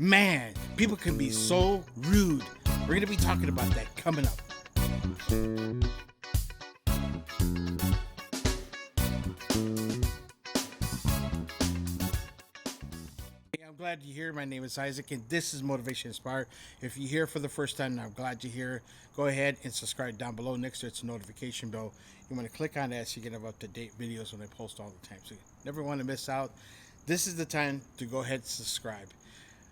Man, people can be so rude. We're going to be talking about that coming up. Hey, I'm glad you're here. My name is Isaac, and this is Motivation Inspired. If you're here for the first time, and I'm glad you're here. Go ahead and subscribe down below. Next to it's a notification bell. You want to click on that so you can have up-to-date videos when I post all the time. So you never want to miss out. This is the time to go ahead and subscribe.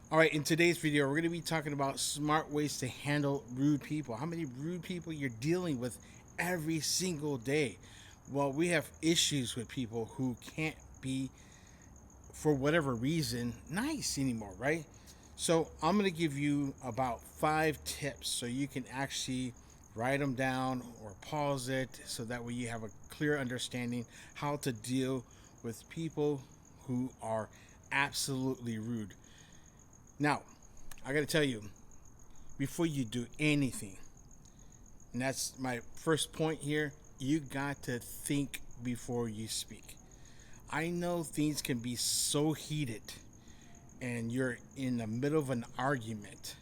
All right, in today's video, we're going to be talking about smart ways to handle rude people. How many rude people you're dealing with every single day? Well, we have issues with people who can't be, for whatever reason, nice anymore, right? So I'm going to give you about 5 tips so you can actually write them down or pause it so that way you have a clear understanding how to deal with people who are absolutely rude. Now, I got to tell you, before you do anything, and that's my first point here, you got to think before you speak. I know things can be so heated and you're in the middle of an argument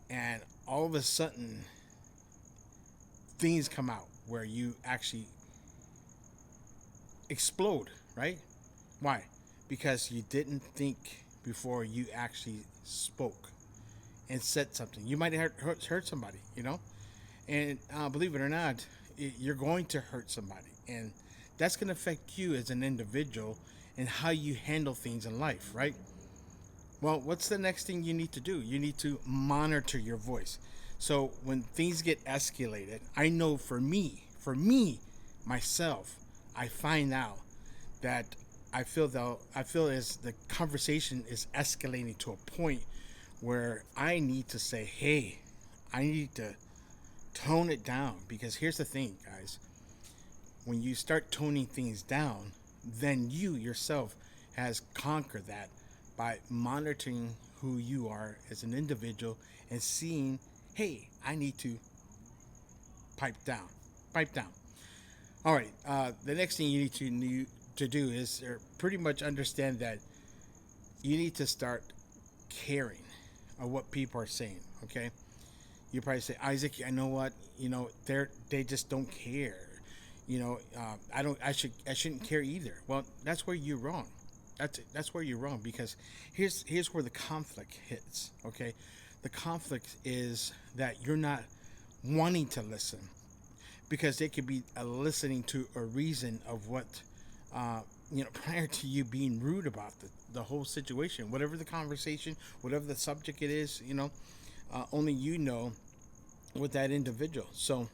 and all of a sudden things come out where you actually explode, right? Why? Because you didn't think before you actually spoke and said something. You might have hurt somebody, and believe it or not, you're going to hurt somebody, and that's going to affect you as an individual and how you handle things in life, right? Well, what's the next thing you need to do? You need to monitor your voice. So when things get escalated, I know for me myself, I find out that I feel as the conversation is escalating to a point where I need to say, hey, I need to tone it down. Because here's the thing, guys. When you start toning things down, then you yourself has conquered that by monitoring who you are as an individual and seeing, hey, I need to pipe down. All right. The next thing you need to do is pretty much understand that you need to start caring of what people are saying. Okay, you probably say, Isaac, I know what, they just don't care. I shouldn't care either. Well, that's where you're wrong. That's where you're wrong, because here's where the conflict hits. Okay, the conflict is that you're not wanting to listen, because they could be listening to a reason of what prior to you being rude about the whole situation, whatever the conversation, whatever the subject it is, only with that individual. So,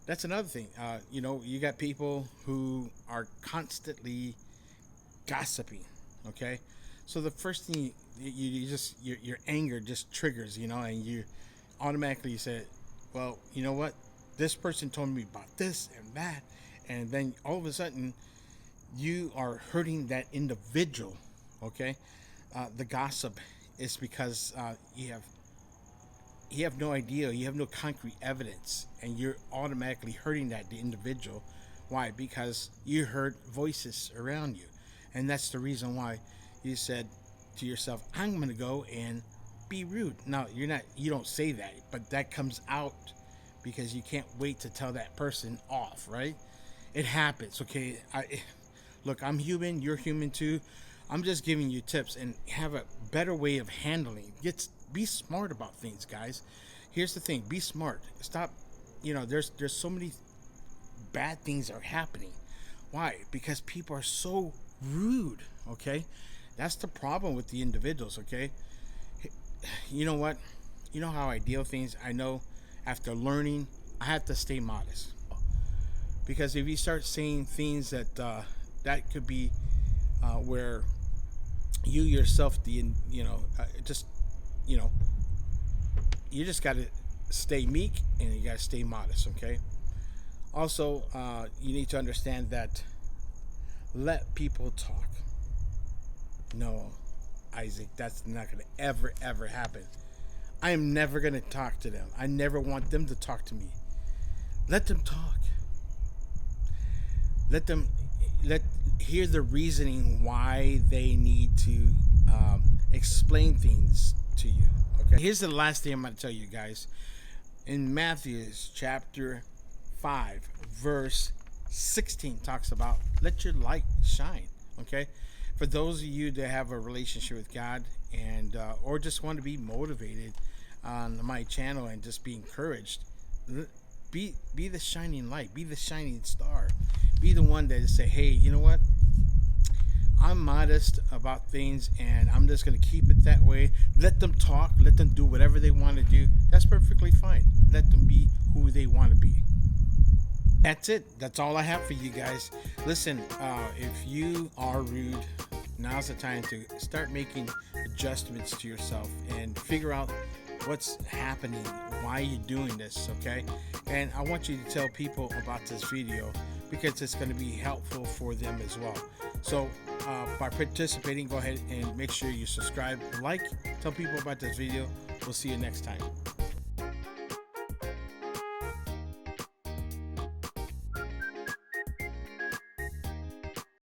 that's another thing. You got people who are constantly gossiping. Okay, so the first thing your anger just triggers, and you automatically say, well, you know what? This person told me about this and that, and then all of a sudden you are hurting that individual. Okay, the gossip is because you have no idea, you have no concrete evidence, and you're automatically hurting that the individual. Why? Because you heard voices around you, and that's the reason why you said to yourself, I'm going to go and be rude. Now, you don't say that, but that comes out because you can't wait to tell that person off, right? It happens. Okay, look, I'm human, you're human too. I'm just giving you tips and have a better way of handling. Be smart about things, guys. Here's the thing: be smart. Stop. There's so many bad things are happening. Why? Because people are so rude. Okay, that's the problem with the individuals. Okay, you know what? You know how I deal with things. I know after learning, I have to stay modest, because if you start saying things that could be where you yourself, you just got to stay meek and you got to stay modest. Okay. Also, you need to understand that let people talk. No, Isaac, that's not going to ever happen. I am never going to talk to them. I never want them to talk to me. Let them talk. Let them hear the reasoning why they need to explain things to you. Okay. Here's the last thing I'm going to tell you guys. In Matthew's chapter 5, verse 16 talks about let your light shine. Okay. For those of you that have a relationship with God and or just want to be motivated on my channel and just be encouraged, be the shining light, be the shining star, be the one that say, hey, you know what, I'm modest about things and I'm just going to keep it that way. Let them talk, let them do whatever they want to do. That's perfectly fine. Let them be who they want to be. That's it. That's all I have for you guys. Listen, if you are rude, now's the time to start making adjustments to yourself and figure out what's happening, why you're doing this, okay? And I want you to tell people about this video because it's going to be helpful for them as well. So by participating, go ahead and make sure you subscribe, like, tell people about this video. We'll see you next time.